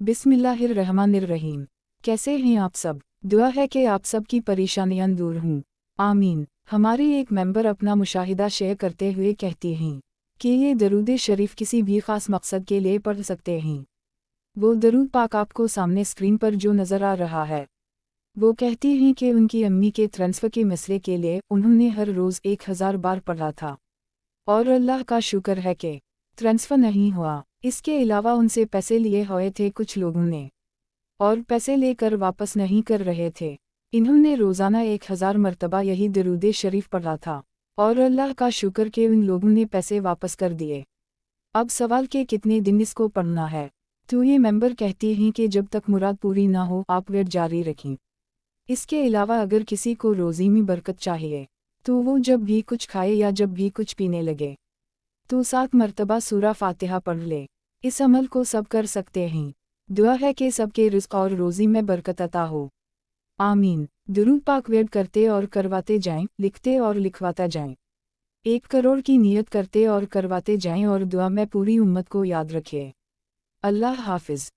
बिस्मिल्लाहिर्रहमानिर्रहीम। कैसे हैं आप सब? दुआ है कि आप सब की परेशानियां दूर हों। आमीन। हमारी एक मेंबर अपना मुशाहिदा शेयर करते हुए कहती हैं कि ये दरूद शरीफ किसी भी ख़ास मकसद के लिए पढ़ सकते हैं। वो दरूद पाक आपको सामने स्क्रीन पर जो नज़र आ रहा है। वो कहती हैं कि उनकी अम्मी के ट्रांसफ़र के मसले के लिए उन्होंने हर रोज़ 1000 बार पढ़ा था और अल्लाह का शुक्र है कि ट्रांसफ़र नहीं हुआ। इसके अलावा उनसे पैसे लिए हुए थे कुछ लोगों ने और पैसे लेकर वापस नहीं कर रहे थे। इन्होंने रोज़ाना 1000 मरतबा यही दरूद शरीफ पढ़ा था और अल्लाह का शुक्र कि उन लोगों ने पैसे वापस कर दिए। अब सवाल के कितने दिन इसको पढ़ना है? तो ये मेंबर कहती हैं कि जब तक मुराद पूरी ना हो आप वर्द जारी रखें। इसके अलावा अगर किसी को रोज़ी में बरकत चाहिए तो वो जब भी कुछ खाए या जब भी कुछ पीने लगे तो 7 मरतबा सूरा फातिहा पढ़ ले। इस अमल को सब कर सकते हैं। दुआ है कि सबके रिज़्क़ और रोज़ी में बरकत अता हो। आमीन। दुरूद पाक वर्द करते और करवाते जाएं, लिखते और लिखवाता जाएं। 1 करोड़ की नियत करते और करवाते जाएं और दुआ में पूरी उम्मत को याद रखें। अल्लाह हाफ़िज़।